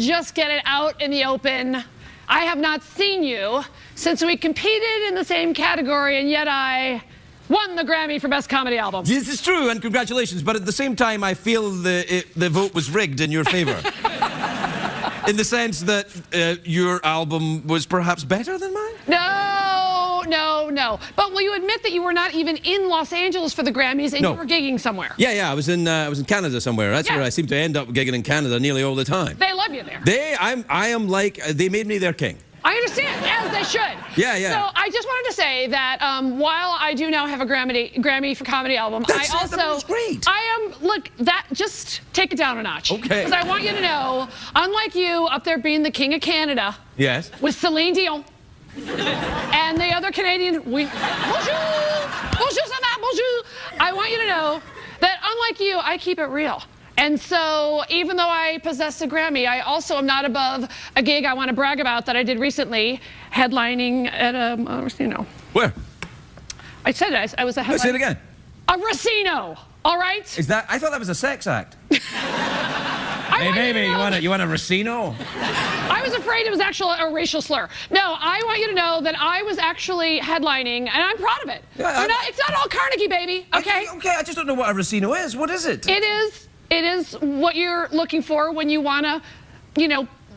Just get it out in the open. I have not seen you since we competed in the same category, and yet I won the Grammy for Best Comedy Album. This is true, and congratulations. But at the same time, I feel the vote was rigged in your favor. In the sense that your album was perhaps better than mine? No. But will you admit that you were not even in Los Angeles for the Grammys and you were gigging somewhere? Yeah. I was in Canada somewhere. That's where I seem to end up gigging in Canada nearly all the time. They love you there. I am like, they made me their king. I understand, as they should. Yeah. So I just wanted to say that while I do now have a Grammy for Comedy Album, That's great. Just take it down a notch. Okay. Because I want you to know, unlike you up there being the king of Canada, yes, with Celine Dion, and the other Canadian, bonjour, ça va, bonjour. I want you to know that unlike you, I keep it real. And so, even though I possess a Grammy, I also am not above a gig I want to brag about that I did recently, headlining at a, Where? I said it, I was a headliner. Say it again. A Racino, all right? Is that, I thought that was a sex act. Hey, baby, you want a Racino? I was afraid it was actually a racial slur. No, I want you to know that I was actually headlining, and I'm proud of it. Yeah, it's not all Carnegie, baby, okay? Okay, I just don't know what a Racino is. What is it? It is what you're looking for when you want to,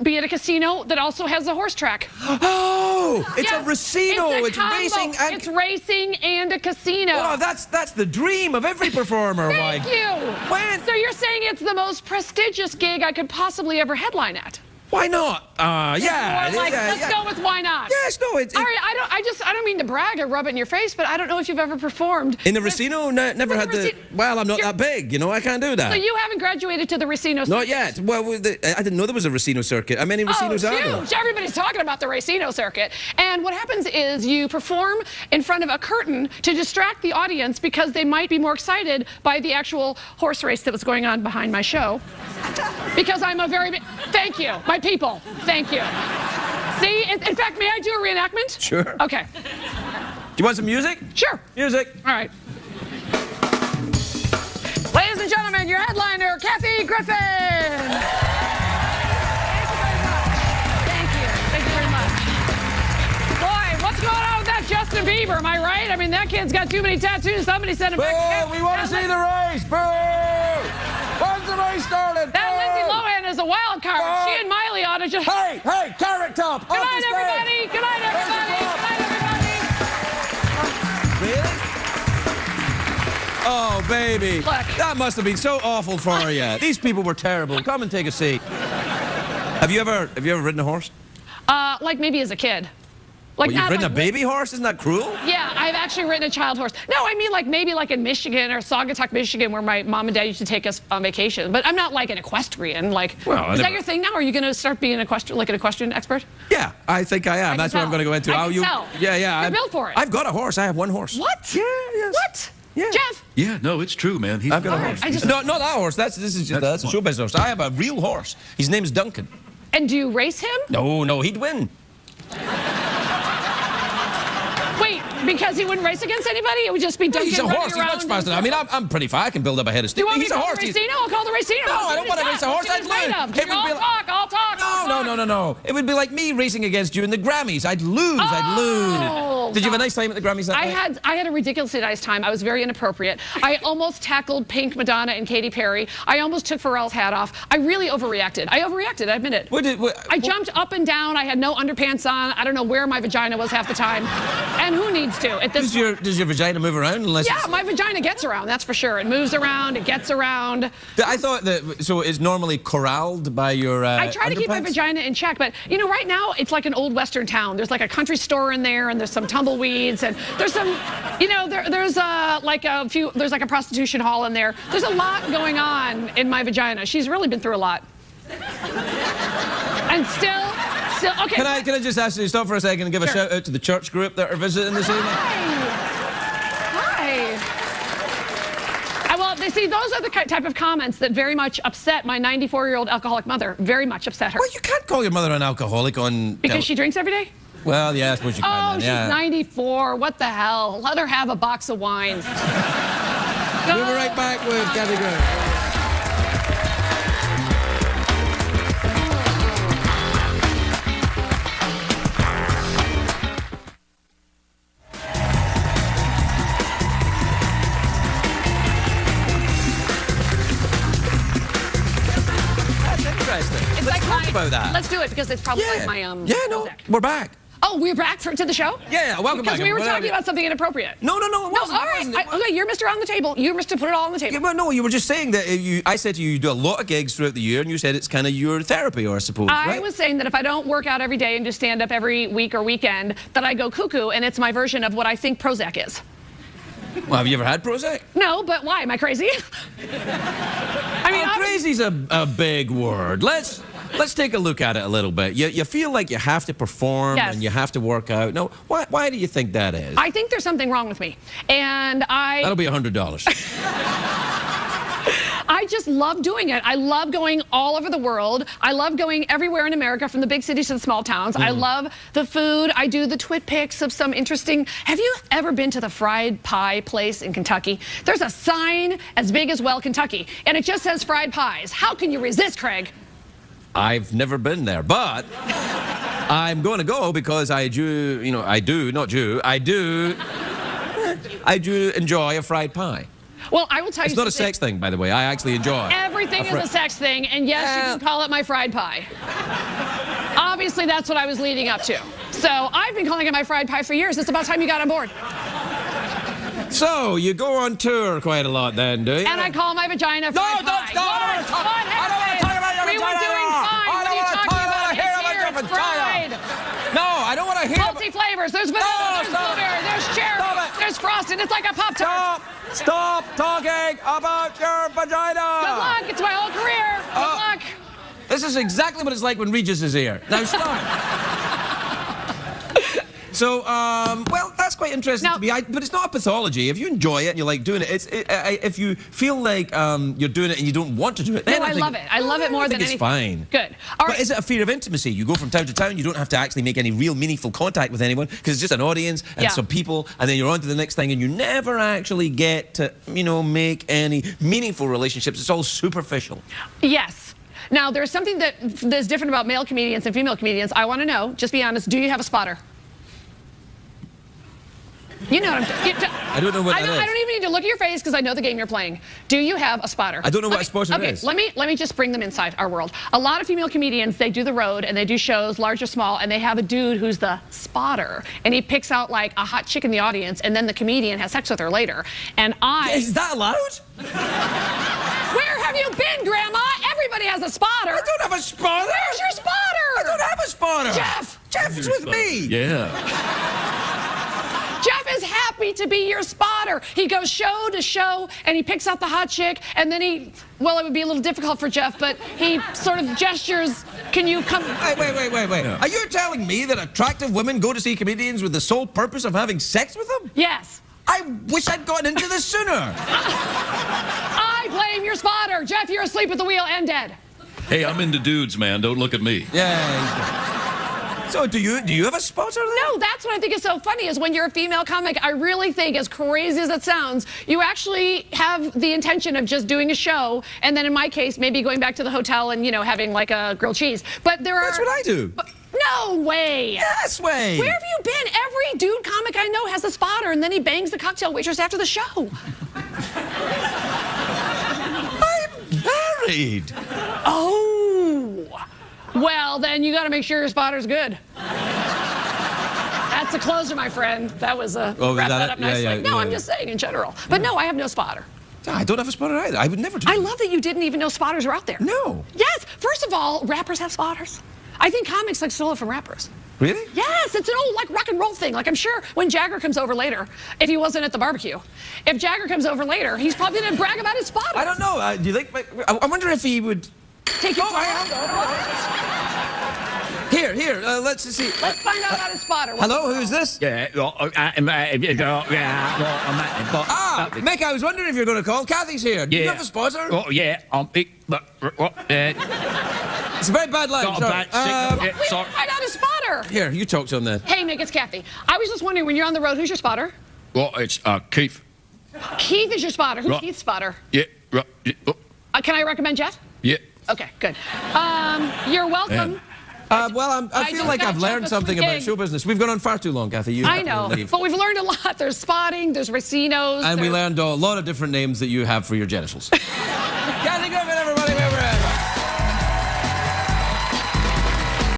be at a casino that also has a horse track. Oh, it's a Racino. It's racing. It's racing and a casino. Oh, that's the dream of every performer. Thank you. When? So you're saying it's the most prestigious gig I could possibly ever headline at? Why not? Let's go with why not. Yes, no, it's... All right, I don't mean to brag or rub it in your face, but I don't know if you've ever performed... In the Racino? Never had the... Well, I'm not that big, I can't do that. So you haven't graduated to the Racino circuit? Not yet. Well, I didn't know there was a Racino circuit. How many Racinos are there? Huge. Everybody's talking about the Racino circuit. And what happens is you perform in front of a curtain to distract the audience because they might be more excited by the actual horse race that was going on behind my show. Because I'm a very... Thank you. My people. Thank you. See, in fact, may I do a reenactment? Sure. Okay. Do you want some music? Sure. Music. All right. Ladies and gentlemen, your headliner, Kathy Griffin. Thank you very much. Boy, what's going on with that Justin Bieber? Am I right? I mean, that kid's got too many tattoos. Somebody sent him back. We want to see the race. Boo! When's the race started? That Lindsay Lohan is a wild card. She and Miley ought to just... Hey, Carrot Top! Good night, everybody! Good night, everybody! Good night, everybody! Really? Oh, baby. Look. That must have been so awful for you. These people were terrible. Come and take a seat. Have you ever ridden a horse? Like maybe as a kid. You've ridden a baby horse? Isn't that cruel? Yeah, I've actually ridden a child horse. No, I mean maybe in Michigan or Saugatuck, Michigan, where my mom and dad used to take us on vacation. But I'm not like an equestrian. Is that your thing now? Are you going to start being an equestrian expert? Yeah, I think I am. That's what I'm going to go into. I can tell. Yeah. You're built for it. I've got a horse. I have one horse. What? Yeah, yes. What? Yeah. Jeff? Yeah, no, it's true, man. I've got a horse. No, not that horse. That's a showbiz horse. I have a real horse. His name's Duncan. And do you race him? No, he'd win. Wait, because he wouldn't race against anybody? It would just be Duncan. He's a horse. He's much faster. I mean, I'm pretty fast. I can build up a head of steam. Do you want me He's to a call horse. the Racino? I'll call the Racino. No, I don't want to race a horse. I'd lose. I'll talk. No. It would be like me racing against you in the Grammys. I'd lose. Did you have a nice time at the Grammys that night? I had a ridiculously nice time. I was very inappropriate. I almost tackled Pink, Madonna, and Katy Perry. I almost took Pharrell's hat off. I really overreacted. I admit it. I jumped up and down. I had no underpants on. I don't know where my vagina was half the time. And who needs to at this point? Does your vagina move around? My vagina gets around, that's for sure. It moves around, it gets around. I thought that, so it's normally corralled by your I try to keep my vagina in check, but right now it's like an old western town. There's like a country store in there, and there's some tumbleweeds, and there's some, there's like a prostitution hall in there. There's a lot going on in my vagina. She's really been through a lot. And still, okay. Can I just ask you to stop for a second and give a shout out to the church group that are visiting this evening? Hi. Well, see, those are the type of comments that very much upset my 94-year-old alcoholic mother. Very much upset her. Well, you can't call your mother an alcoholic on... Because she drinks every day? Well, yeah, I suppose you can. Oh, she's 94. What the hell? Let her have a box of wines. We'll be right back with Kathy Griffin. It's Let's like talk my, about that. Let's do it because it's probably like my Yeah, no, Prozac. we're back. Oh, we're back to the show? Yeah, welcome back. Because we were talking about something inappropriate. No, it No, wasn't. all right. Okay, you're Mr. On the Table. You're Mr. Put it all on the table. Yeah, well, no, you were just saying that I said to you, you do a lot of gigs throughout the year, and you said it's kind of your therapy, or I suppose, I right? was saying that if I don't work out every day and just stand up every week or weekend, that I go cuckoo, and it's my version of what I think Prozac is. Well, have you ever had Prozac? No, but why? Am I crazy? I mean, crazy's a big word. Let's take a look at it a little bit. You feel like you have to perform and you have to work out. No, why do you think that is? I think there's something wrong with me, and That'll be $100. I just love doing it. I love going all over the world. I love going everywhere in America, from the big cities to the small towns. I love the food. I do the twit pics of some interesting... Have you ever been to the fried pie place in Kentucky? There's a sign as big as Well, Kentucky, and it just says fried pies. How can you resist, Craig? I've never been there, but I'm going to go because I do enjoy a fried pie. Well, I will tell you It's not a sex thing, by the way. I actually enjoy it. Everything is a sex thing, and yes, you can call it my fried pie. Obviously, that's what I was leading up to. So I've been calling it my fried pie for years. It's about time you got on board. So, you go on tour quite a lot then, do you? And I call my vagina fried pie. Don't stop! I don't want to talk about your We were vagina. doing fine. What are you talking about? It's here, it's fried. No, I don't want to hear Multi flavors. There's vanilla, there's blueberry, there's cherry, there's frosted. It's like a Pop-Tart. Stop talking about your vagina! Good luck. It's my whole career. Good luck. This is exactly what it's like when Regis is here. Now stop. So, well, that's quite interesting to me. But it's not a pathology. If you enjoy it and you like doing it, if you feel like you're doing it and you don't want to do it, then I love it. I love it more than anything. It's fine. Good. All right. But is it a fear of intimacy? You go from town to town, you don't have to actually make any real meaningful contact with anyone because it's just an audience and some people, and then you're on to the next thing, and you never actually get to, make any meaningful relationships. It's all superficial. Yes. Now, there's something that's different about male comedians and female comedians. I want to know, just be honest, do you have a spotter? You know what I'm saying. I don't know what that is. I don't even need to look at your face because I know the game you're playing. Do you have a spotter? I don't know what a spotter is. Let me just bring them inside our world. A lot of female comedians, they do the road and they do shows, large or small, and they have a dude who's the spotter. And he picks out like a hot chick in the audience, and then the comedian has sex with her later. And Is that allowed? Where have you been, Grandma? Everybody has a spotter. I don't have a spotter. Where's your spotter? I don't have a spotter. Jeff is with me. Yeah. Jeff is happy to be your spotter. He goes show to show, and he picks out the hot chick, and then it would be a little difficult for Jeff, but he sort of gestures, can you come? Wait. Yeah. Are you telling me that attractive women go to see comedians with the sole purpose of having sex with them? Yes. I wish I'd gotten into this sooner. I blame your spotter. Jeff, you're asleep at the wheel and dead. Hey, I'm into dudes, man. Don't look at me. Yeah. So do you have a spotter then? No, that's what I think is so funny is when you're a female comic, I really think, as crazy as it sounds, you actually have the intention of just doing a show, and then in my case, maybe going back to the hotel and, having like a grilled cheese. But That's what I do. No way. Yes way. Where have you been? Every dude comic I know has a spotter, and then he bangs the cocktail waitress after the show. I'm married. Oh. Well, then you got to make sure your spotter's good. That's a closer, my friend. That was a wrap that up nicely. No, I'm just saying in general. But no, I have no spotter. I don't have a spotter either. I would never do I love that you didn't even know spotters were out there. No. Yes. First of all, rappers have spotters. I think comics stole it from rappers. Really? Yes, it's an old rock and roll thing. I'm sure when Jagger comes over later, if he wasn't at the barbecue, if Jagger comes over later, he's probably going to brag about his spotter. I don't know. Do you think? I wonder if he would. Take your Here. Let's see. Let's find out about his spotter. Hello, who's this? Mick, Mick, I was wondering if you're going to call. Kathy's here. Do you have a spotter? Oh, yeah, I'm Mick, but It's a very bad line. got a bad signal. We didn't find out his spotter. Here, you talk to him then. Hey, Mick, it's Kathy. I was just wondering, when you're on the road, who's your spotter? Well, it's Keith. Keith is your spotter. Who's Right. Keith's spotter? Yeah, right. Yeah. Oh, Can I recommend Jeff? yeah. Okay, good. You're welcome. Well, I feel just like got I've learned Jeff a something free about gig. show business. We've gone on far too long, Kathy. You I have to know, leave. but we've learned a lot. There's spotting, there's racinos. And we learned a lot of different names that you have for your genitals. Kathy Griffin, everybody.